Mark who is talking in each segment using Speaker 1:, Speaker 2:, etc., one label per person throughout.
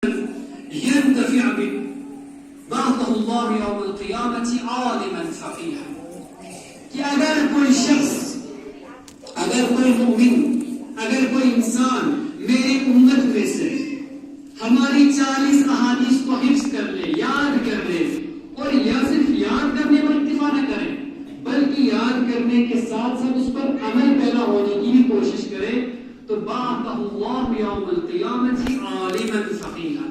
Speaker 1: ينتفع به بعثه الله يوم القيامة عالما فقيها. کہ اگر کوئی شخص، اگر کوئی مومن، اگر کوئی انسان میری امت میں سے ہماری 40 احادیث کو حفظ کر لے، یاد کر لے، اور یا صرف یاد کرنے پر اکتفا نہ کرے بلکہ یاد کرنے کے ساتھ ساتھ اس پر عمل پیدا ہونے کی بھی کوشش کرے، تو بعثہ اللہ یوم القیامت عالما فقیہا،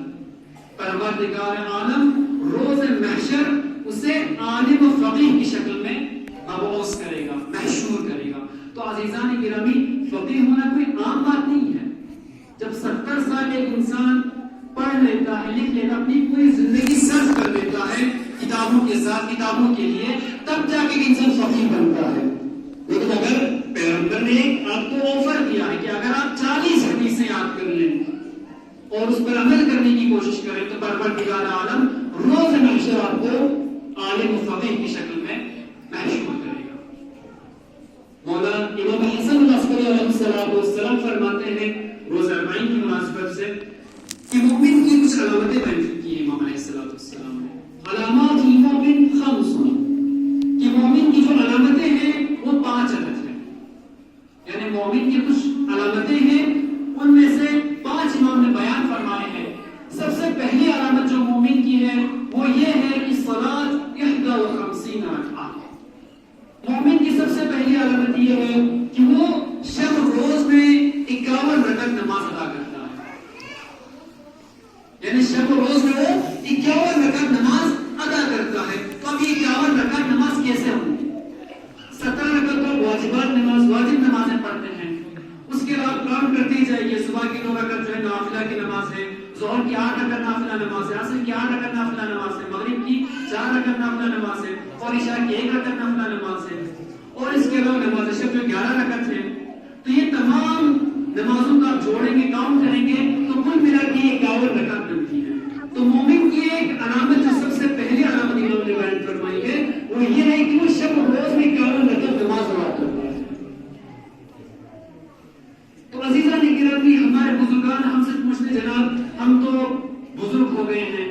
Speaker 1: پروردگار عالم روز محشر اسے عالم و فقیہ کی شکل میں مبعوث کرے گا، محشور کرے گا۔ تو عزیزان گرامی، فقیہ ہونا کوئی عام بات نہیں ہے۔ جب 70 سال ایک انسان پڑھ لیتا ہے، لکھ لیتا، اپنی پوری زندگی صرف کر لیتا ہے کتابوں کے ساتھ، کتابوں کے لیے، تب جا کے انسان فقیہ بنتا ہے۔ لیکن اگر پیغمبر نے آپ کو آفر دیا ہے کہ اگر آپ 40 حدیثیں یاد کر لیں اور اس پر عمل کرنے کی کوشش کریں تو پروردگار عالم روز محشر آپ کو عالم و فقیہ کی شکل میں محشور کرے گا۔ مولانا امام حسن العسکری علیہ السلام فرماتے ہیں روز اربعین کی مناسبت سے کہ مومن کی کچھ علامتیں بیان کی ہیں امام علیہ السلام نے۔ علامات المومن خمس، کہ مومن کی جو علامتیں ہیں وہ 5 عدد ہیں، یعنی مومن کی کچھ علامتیں ہیں، ان میں سے 5 امام نے بیان فرمائے ہیں۔ سب سے پہلی علامت جو مومن کی ہے وہ یہ ہے کہ صلاۃ 51 رکعت۔ مومن کی سب سے پہلی علامت یہ ہے کہ وہ شب روز میں 51 رکعت نماز ادا کرتا ہے، یعنی شب روز میں وہ 51 رکعت نماز ادا کرتا ہے۔ تو اب یہ 51 رکعت نماز کیسے ہوگی؟ 17 رکعت تو واجبات نماز، واجب نمازیں پڑھتے ہیں، اس کے بعد کام کرتے جائیے۔ صبح کی 2 رکعت جو ہے نافلہ کی نماز ہے، ظہر کی 8 رکعت نافلہ نماز ہے، عصر کی 8 رکعت نافلہ نماز ہے، مغرب کی 4 رکعت نافلہ نماز ہے، اور عشاء کی 1 رکعت نافلہ نماز ہے، اور اس کے علاوہ نماز شب جو 11 رکعت ہے۔ تو یہ تمام نمازوں کا آپ جوڑیں گے، کاؤنٹ کریں گے تو کل ملا کے 51 رکعت بنتی ہے۔ تو مومن کی ایک علامت جو سب سے پہلی علامت امام نے بیان فرمائی ہے وہ یہ ہے کہ وہ شب روز میں 51 رکعت نماز ادا کرتا ہے۔ تو عزیزان گرامی، ہمارے بزرگان ہم سے پوچھتے جناب ہم تو بزرگ ہو گئے ہیں،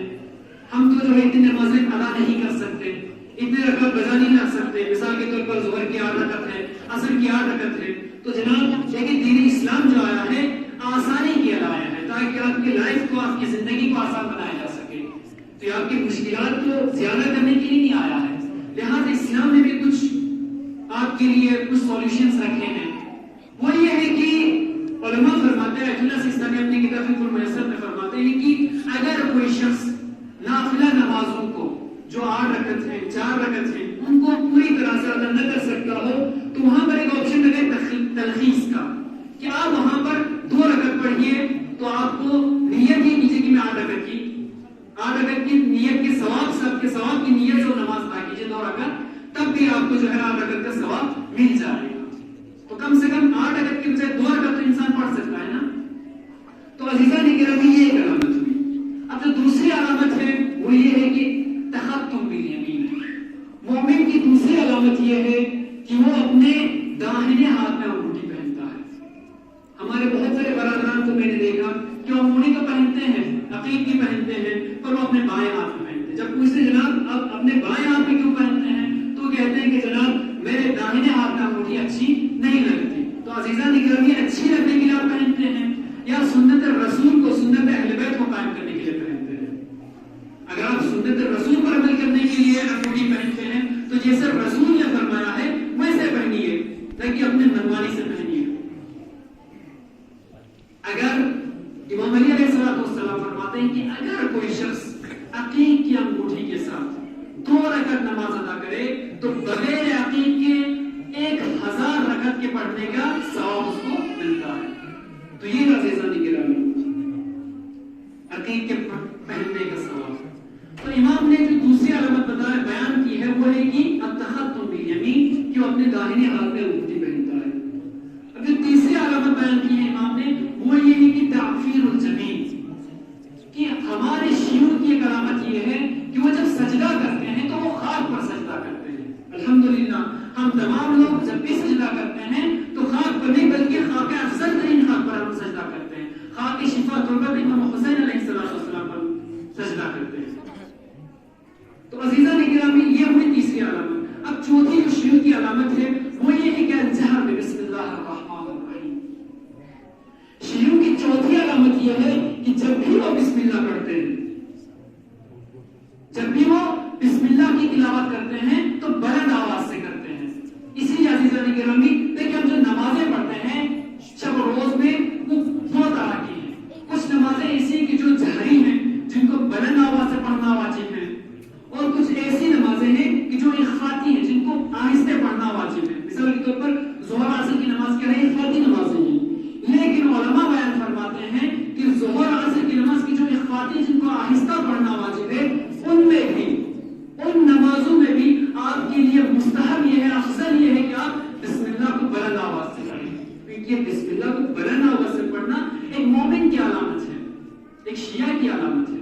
Speaker 1: ہم تو جو ہے اتنی نمازیں ادا نہیں کر سکتے، اتنے رکعت بجا نہیں رکھ سکتے، مثال کے طور پر ظہر کی 8 رکعت ہے، عصر کی 8 رکعت ہے۔ تو جناب لیکن دین اسلام جو آیا ہے آسانی کے لیے آیا ہے تاکہ آپ کی لائف کو، آپ کی زندگی کو آسان بنایا جا سکے۔ تو یہ آپ کی مشکلات کو زیادہ کرنے کے لیے نہیں آیا ہے، لہٰذا اسلام نے بھی کچھ آپ کے لیے کچھ سولوشنز رکھے ہیں۔ وہ یہ ہے کہ علماء فرماتے ہیں، اللہ سستانی اپنی کتاب فقہ المیسر میں فرماتے ہیں کہ اگر کوئی شخص نافلہ نمازوں کو جو 8 رکعت ہیں، 4 رکعت ہیں، ان کو پوری طرح سے ادا نہ کر سکتا ہو تو وہاں پر ایک آپشن لگے تلخیص کا، کہ آپ وہاں پر 2 رکعت پڑھیے تو آپ کو نیت ہی کیجیے کہ میں 8 رکعت کی نیت کے ثواب سے، آپ کے ثواب کی نیت سے نماز ادا کیجیے 2 رکعت، تب بھی آپ کو جو ہے 8 رکعت کا ثواب مل جائے گا۔ تو کم سے کم 8 رکعت کی بجائے 2 رکعت تو انسان پڑھ سکتا ہے نا۔ تو عزیزان گرامی، یہ ایک علامت ہوئی۔ اب جو دوسری علامت ہے وہ یہ ہے کہ تختم بالیمین۔ مومن کی دوسری علامت یہ ہے کہ وہ اپنے داہنے ہاتھ میں انگوٹھی پہنتا ہے۔ ہمارے بہت سارے برادران کو میں نے دیکھا کہ وہ انگوٹھی تو پہنتے ہیں، عقیق بھی پہنتے ہیں، پر وہ اپنے بائیں ہاتھ میں پہنتے ہیں۔ جب پوچھتے جناب آپ اپنے بائیں ہاتھ میں کیوں پہنتے ہیں تو کہتے ہیں کہ جناب میرے داہنے ہاتھ میں انگوٹھی اچھی نہیں لگتی۔ تو عزیزان گرامی، اچھی لگنے کے لیے آپ پہنتے ہیں یا سنت رسول کو، سنت اہل بیت کو قائم کرنے کے لیے پہنتے ہیں؟ اگر آپ سنت رسول پر عمل کرنے کے لیے انگوٹھی پہنتے ہیں تو جیسے رسول نے فرمایا ہے ویسے پہنیے، تاکہ اپنے منمانی سے پہنیے۔ اگر امام علی علیہ السلام فرماتے ہیں کہ اگر کوئی شخص عقیق کی انگوٹھی کے ساتھ 2 رکعت نماز ادا کرے تو بغیر عقیق کے 1000 رکعت کے پڑھنے کا ثواب اس کو ملتا ہے۔ تو یہ عزیزان گرامی عقیق کے پہننے کا ثواب۔ تو امام نے جو دوسری علامت بیان کی ہے وہ ہے کہ التختم بالیمین، کہ وہ اپنے داہنے ہاتھ میں انگوٹھی پہنتا ہے۔ اب جو تیسری علامت بیان کی ہے امام نے وہ یہ ہے کہ تعفیر الجبین، کہ ہمارے شیعوں کی ایک علامت یہ ہے کہ وہ جب سجدہ کرتے ہیں تو وہ خاک پر سجدہ کرتے ہیں۔ الحمدللہ ہم تمام لوگ جب بھی سجدہ کرتے ہیں تو خاک پر نہیں بلکہ خاک افضل ترین خاک پر ہم سجدہ کرتے ہیں۔ خاک شفا تربت امام حسین علیہ السلام عزیزان گرامی یہ ہوئی تیسری علامت. اب چوتھی جو شیوع کی علامت ہے وہ یہ ہے کہ الجہر بسم اللہ الرحمن الرحیم. شیوع کی چوتھی علامت یہ ہے کہ جب بھی وہ بسم اللہ پڑھتے ہیں، جب بھی وہ بسم اللہ کی تلاوت کرتے ہیں تو بلند آواز سے کرتے ہیں. اسی لیے عزیزان گرامی دیکھیں ہم جو نمازیں پڑھتے ہیں شب و روز میں وہ دو طرح کی ہیں. کچھ نمازیں ایسی کہ جو جہری ہیں جن کو بلند آواز سے پڑھنا واجب ہے، اور کچھ ایسی نمازیں ہیں کہ جو اخفاتی ہیں جن کو آہستہ پڑھنا واجب ہے. مثال کے طور پر ظہر عصر کی نماز کیا ہے، اخفاتی نمازیں ہیں. لیکن علماء بیان فرماتے ہیں کہ ظہر عصر کی نماز کی جو اخفاتی جن کو آہستہ پڑھنا واجب ہے، ان میں بھی ان نمازوں میں بھی آپ کے لیے مستحب یہ ہے، افضل یہ ہے کہ آپ بسم اللہ کو بلند آواز سے پڑھیں. کیونکہ بسم اللہ کو بلند آواز سے پڑھنا ایک مومن کی علامت ہے، ایک شیعہ کی علامت ہے.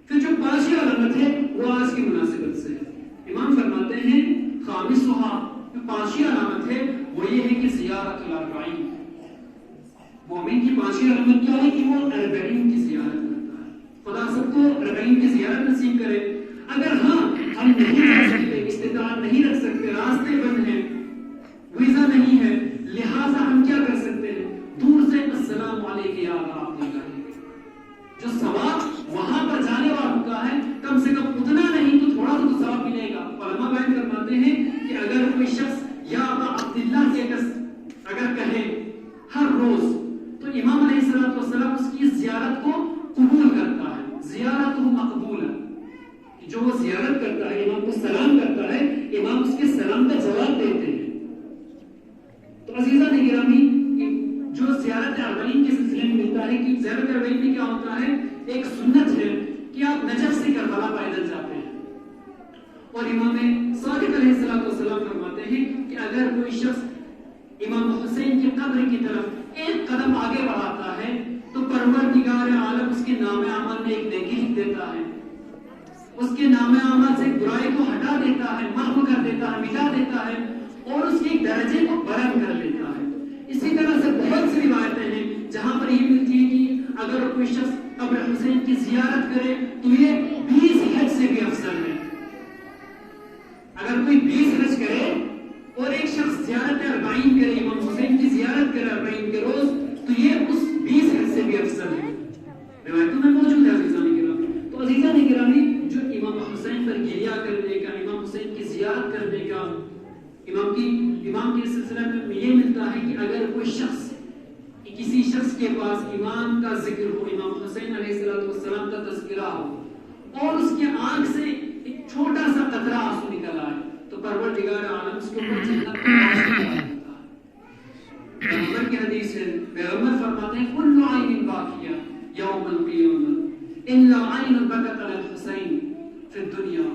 Speaker 1: پھر جو پانچویں علامت ہے وہ آج کی مناسبت سے امام فرماتے ہیں خامسہا، جو پانچویں علامت ہے وہ یہ ہے کہ زیارت الاربعین. مومن کی پانچویں علامت کیا ہے کہ وہ اربعین کی زیارت کرتا ہے. خدا سب کو اربعین کی زیارت نصیب کرے. اگر ہاں ہم نہیں جا سکتے، استطاعت نہیں رکھ سکتے، راستے بند ہیں، ویزا نہیں ہے، لہٰذا ہم کیا کر سکتے ہیں، دور سے السلام علیکم یا آپ نے جو ثواب وہاں پر جانے والوں کا ہے کم سے کم اتنا نہیں تو تھوڑا تو ثواب ملے گا. علماء بیان فرماتے ہیں کہ اگر کوئی شخص یا ابا عبداللہ کے اگر کہے ہر روز تو امام علیہ السلام اس کی زیارت کو قبول کرتا ہے. زیارت مقبول ہے، جو وہ زیارت کرتا ہے، امام کو سلام کرتا ہے، امام اس کے سلام کا جواب دیتے ہیں. تو عزیزان گرامی جو زیارت اربعین کے سلسلے میں ملتا ہے کہ زیارت اربعین میں کیا ہوتا ہے، ایک سنت ہے کہ آپ نجف سے کربلا پیدل جاتے ہیں. اور امام صادق علیہ السلام فرماتے ہیں کہ اگر کوئی شخص امام حسین کی قبر کی طرف ایک قدم آگے بڑھاتا ہے تو پروردگار عالم اس کے نام اعمال میں ایک نیکی لکھ دیتا ہے، اس کے نام اعمال سے برائی کو ہٹا دیتا ہے، محو کر دیتا ہے، مٹا دیتا ہے اور اس کے درجے کو بلند کر لیتا ہے. اسی طرح سے بہت سی روایتیں ہیں جہاں پر یہ ملتی ہے کہ اگر کوئی شخص قبر حسین کی زیارت کرے تو یہ 20 حج سے بھی افضل ہے. اگر کوئی 20 حج کرے اور ایک شخص زیارت اربعین کرے، امام حسین کی زیارت کرے اربعین کے روز، تو یہ اس 20 حج سے بھی افضل ہے. روایتوں میں موجود ہے عزیزان گرامی. تو عزیزان گرامی جو امام حسین پر گریہ کرنے کا، امام حسین کی زیارت کرنے کا، امام کے سلسلے میں یہ ملتا ہے کہ اگر کوئی شخص کسی شخص کے پاس امام کا ذکر ہو، امام حسین علیہ السلام کا تذکرہ ہو اور اس کی آنکھ سے ایک چھوٹا سا قطرہ آنسو نکل آئے تو پروردگار عالم اس کو جنت کا واسطہ دیتا ہے. پیغمبر کی حدیث ہے، پیغمبر فرماتے ہیں کل عین باقیہ یوم القیامہ الا عین بکت علی الحسین فی الدنیا.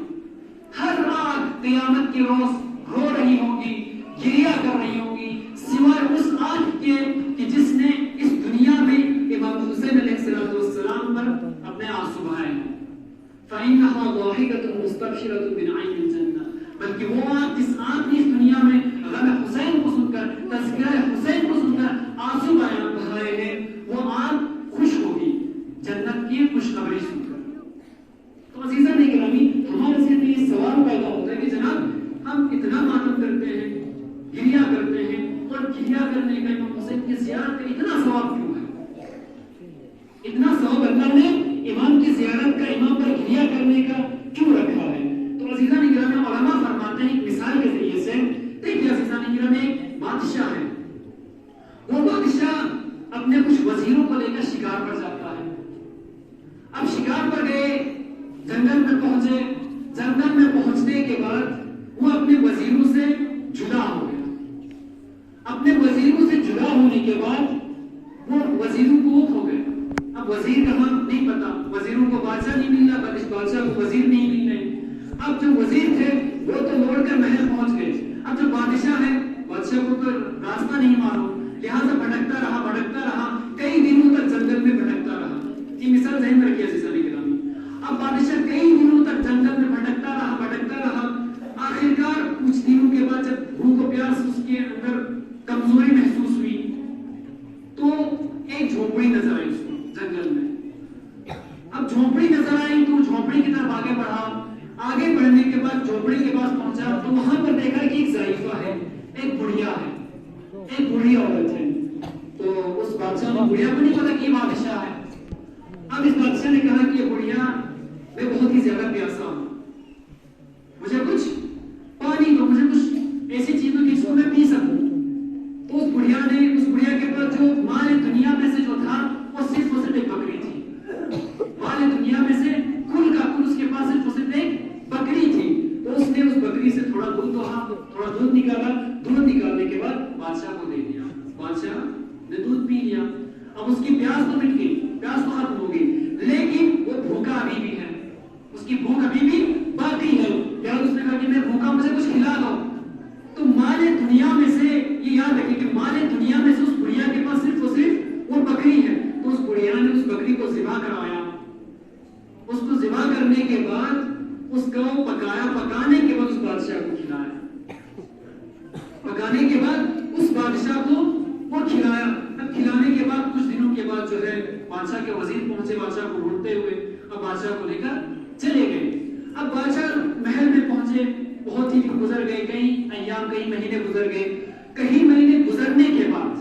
Speaker 1: ہر آنکھ قیامت کے روز رو رہی ہوگی، گریہ کر رہی ہوگی، سوائے اس آنکھ کے کہ جس نے اس دنیا میں امام حسین علیہ السلام پر اپنے آنسو بہائے ہیں. فإنها ضاحكة مستبشرة بنعيم الجنة. بلکہ وہ آنکھ جس آنکھ نے اس دنیا میں غم حسین کو سن کر، تذکرہ حسین کو سن کر آنسو بہائے ہیں، وہ آنکھ خوش ہوگی جنت کی خوشخبری سن کر. تو عزیزان گرامی ہمارے ذہن میں یہ سوال پیدا ہوتا ہے کہ جناب ہم اتنا ماتم کرتے ہیں، گریہ کرتے ہیں، اور گریہ کرنے کا امام حسین کی زیارت کا اتنا ثواب کیوں ہے؟ اتنا ثواب اللہ نے امام کی زیارت کا، امام پر گریہ کرنے کا کیوں رکھا ہے؟ تو عزیزان گرامی علماء فرماتے ہیں ایک مثال کے ذریعے سے. دیکھیے عزیزان گرامی ایک بادشاہ ہے، وہ بادشاہ اپنے کچھ وزیروں کو لے کر شکار پر جاتا ہے. اب شکار پر گئے، جنگل میں پہنچے، جنگل میں پہنچنے کے بعد وہ اپنے وزیروں سے جدا ہو گیا. اپنے وزیروں سے جدا ہونے کے بعد وہ وزیروں کو کھو گئے. اب وزیر کہاں نہیں پتا، وزیروں کو بادشاہ نہیں مل رہا، بادشاہ کو وزیر نہیں مل رہے. اب جو وزیر تھے وہ تو لوٹ کر محل پہنچ گئے. اب جو بادشاہ ہے، بادشاہ کو تو راستہ نہیں معلوم، لہٰذا بھٹکتا رہا، کئی دنوں تک جنگل میں بھٹکتا رہا. یہ مثال ذہن میں رکھیے عزیزان گرامی. اب بادشاہ کئی دنوں تک جنگل میں بھٹکتا رہا. آخرکار کچھ دنوں کے بعد جب بھوک و پیاس اس کے اندر کمزوری محسوس ہوئی تو ایک جھونپڑی نظر آئی اس کو جنگل میں. اب جھونپڑی نظر آئی تو جھونپڑی کی طرف آگے بڑھا. آگے بڑھنے کے بعد جھوپڑی کے پاس پہنچا تو وہاں پر دیکھا کہ ایک ضعیفہ ہے، ایک بڑھیا ہے، ایک بوڑھی عورت ہے. تو اس بادشاہ نے بڑھیا کو نہیں پتا کہ یہ بادشاہ ہے. اب اس بادشاہ نے کہا کہ یہ بڑھیا میں بہت ہی زیادہ پیاسا ہوں، مجھے کچھ پانی دو، مجھے کچھ ایسی چیزوں کی جس کو میں پی سکوں. تو اس بڑھیا کے پاس جو مال دنیا میں سے جو تھا وہ صرف ایک بکری تھی. مال دنیا میں سے کل کا کل اس کے پاس صرف ایک بکری تھی. تو اس نے اس بکری سے تھوڑا دودھ دوہا، تھوڑا دودھ نکالا. دودھ نکالنے کے بعد بادشاہ کو دے دیا. بادشاہ نے دودھ پی لیا. اب اس کی پیاس تو مٹ گئی، پیاس تو ختم ہو گئی، لیکن وہ بھوکا ابھی بھی ہے، اس کی بھوک ابھی بھی باقی ہے. اس نے کہا کہ میں بھوکا، مجھے کچھ کھلا دو. تو مال دنیا میں سے یہ یاد رکھیں کہ مال دنیا میں سے اس بڑھیا کے پاس صرف وہ بکری ہے. تو اس بڑھیا نے اس بکری کو ذبح کروایا. اس کو ذبح کرنے کے بعد اس کو پکایا. پکانے کے بعد اس بادشاہ کو کھلایا. پکانے کے بعد اس بادشاہ کو وہ کھلایا. اب کھلانے کے بعد کچھ دنوں کے بعد جو ہے بادشاہ کے وزیر پہنچے بادشاہ کو ڈھونڈتے ہوئے. اب بادشاہ کو لے کر چلے گئے. اب بادشاہ محل میں پہنچے، بہت ہی دن گزر گئے، کئی ایام کئی مہینے گزر گئے. کئی مہینے گزرنے کے بعد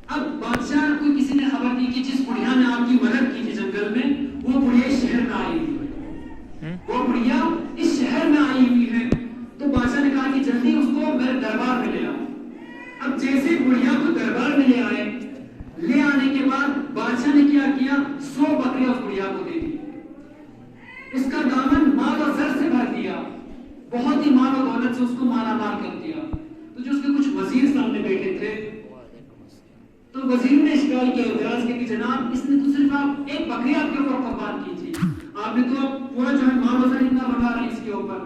Speaker 1: اب بادشاہ کو کسی نے خبر دی کہ جس بڑھیا نے آپ کی مدد کی تھی جنگل میں، وہ بڑھیا اس شہر میں آئی ہوئی ہے، وہ بڑھیا اس شہر میں آئی ہوئی ہے. تو بادشاہ نے کہا کہ جلدی اس کو میرے دربار میں لے آؤ. اب جیسے بڑھیا کو دربار میں لے آئے، لے آنے کے بعد بادشاہ نے کیا 100 بکریاں اس بڑھیا کو دے دی. اس کا دامن مال اور زر سے بھر دیا، بہت ہی مال اور دولت سے اس کو مالا مال کر دیا. تو جو اس کے کچھ وزیر سامنے بیٹھے تھے تو وزیر نے اشکال کیا، اعتراض کیا کہ جناب اس نے تو صرف آپ ایک بکری آپ کے اوپر قربان کی تھی، آپ نے تو پورا جو ہے مال و زر اتنا بڑھا رہے ہیں اس کے اوپر،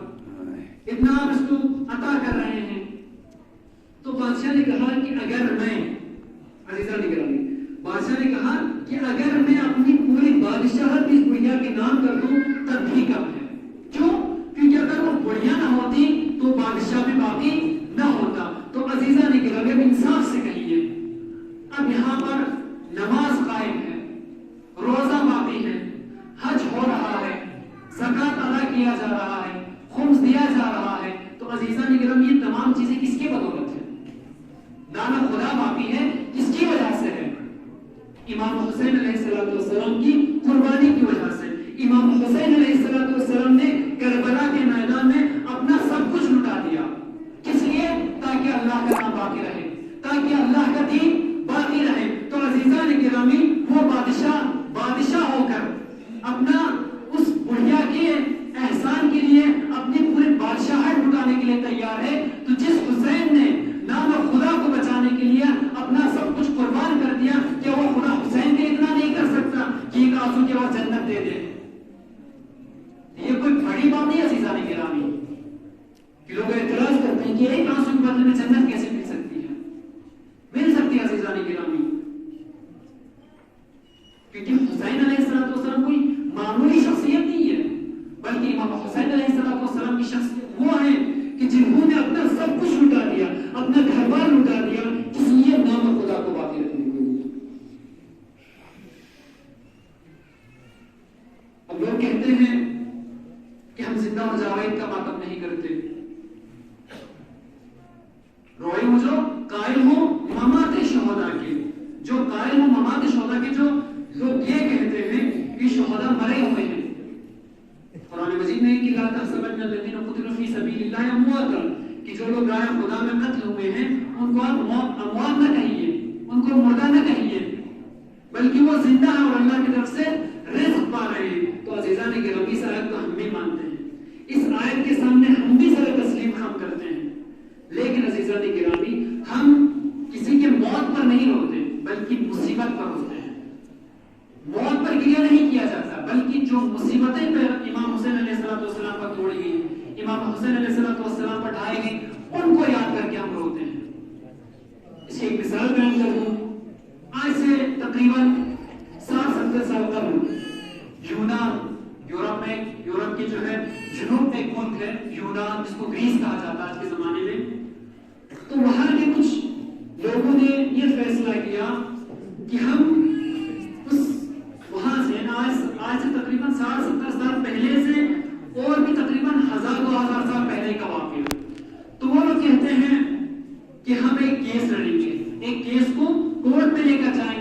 Speaker 1: اتنا آپ اس کو عطا کر رہے ہیں. تو بادشاہ نے کہا کہ اگر میں عزیزہ نگرانی بادشاہ نے کہا کہ اگر میں اپنی پوری بادشاہت اس بڑھیا کے نام کر دوں تب بھی کم ہے. کیوں؟ کیونکہ اگر وہ بڑھیا نہ ہوتی تو بادشاہ بھی باقی نہ ہوتا. تو عزیزہ نگرانی اب انصاف سے کہیے، اب یہاں پر نماز قائم ہے، روزہ باقی ہے، حج ہو رہا ہے، زکوٰۃ ادا کیا جا رہا ہے، خمس دیا جا رہا ہے. تو عزیزہ نگرانی یہ تمام چیزیں کس کی بدولت ہے؟ دانا خدا باقی ہے کس کی وجہ سے ہے؟ امام حسین علیہ السلام کی قربانی کی وجہ سے. امام حسین علیہ السلام نے کربلا کے میدان میں اپنا سب کچھ لٹا دیا. کس لیے؟ تاکہ اللہ کا نام باقی رہے، تاکہ اللہ کا دین باقی رہے. تو عزیزان گرامی وہ بادشاہ ہو کر اپنا اس بڑھیا کے احسان کے لیے اپنی پورے بادشاہت لٹانے کے لیے تیار ہے. تو جس حسین نے نام خدا کو بچانے کے لیے اپنا سب کچھ قربان کر دیا، کیا وہ خدا حسین کے اتنا نہیں کر سکتا کہ ایک آنسو کے بعد جنت دے دے؟ یہ کوئی بڑی بات نہیں عزیزان گرامی کہ لوگ اعتراض کرتے ہیں کہ ایک آنسو کے بدلے میں جنت کیسے مل سکتی ہے؟ مل سکتی ہے عزیزان گرامی، کیونکہ حسین علیہ السلام کوئی معمولی شخصیت نہیں ہے، بلکہ امام حسین علیہ السلام کی شخصیت وہ ہے کہ جنہوں نے اپنا سب کچھ لٹا دیا، اپنا گھر بار لٹا دیا، اس لیے نام خدا کو باقی رکھنے کے لیے. اب لوگ کہتے ہیں کہ ہم زندہ و جاوید کا ماتم نہیں کرتے. روئے ہو جو قائل ہو ممات شہداء کے، جو قائل ہو ممات شہداء کے، جو لوگ یہ کہتے ہیں کہ شہداء مرے ہوئے ہیں. قرآن مجید میں کہ لا تحسبن الذین قتلوا فی سبیل اللہ امواتا، کہ جو لوگ راہ خدا میں قتل ہوئے ہیں ان کو آپ اموات نہ کہیے، ان کو مردہ نہ کہیے، بلکہ وہ زندہ ہیں اور اللہ کی طرف سے رزق پا رہے ہیں. تو عزیزان گرامی اس آیت کو ہم بھی مانتے ہیں، اس آیت کے سامنے ہم بھی ذرا تسلیم خم کرتے ہیں. لیکن عزیزان گرامی ہم کسی کے موت پر نہیں روتے بلکہ مصیبت پر روتے ہیں. موت پر گریہ نہیں کیا جاتا بلکہ جو مصیبتیں پر امام حسین علیہ السلام پر توڑی گئی، امام حسین علیہ السلام پر ڈھائی گئی، ان کو یاد کر کے ہم روتے ہیں. اس کی ایک مثال بیان کر دوں. آج سے تقریباً 60-70 سال قبل یورپ کے جو ہے جنوب میں ایک ملک ہے یونان، جس کو گریس کہا جاتا ہے آج کے زمانے میں. تو وہاں کے کچھ لوگوں نے یہ فیصلہ کیا کہ ہم اس وہاں سے آج سے تقریباً 60-70 سال پہلے سے طرح کا واقعہ. تو وہ لوگ کہتے ہیں کہ ہم ایک کیس لڑیں گے, ایک کیس کو کورٹ میں لے کر جائیں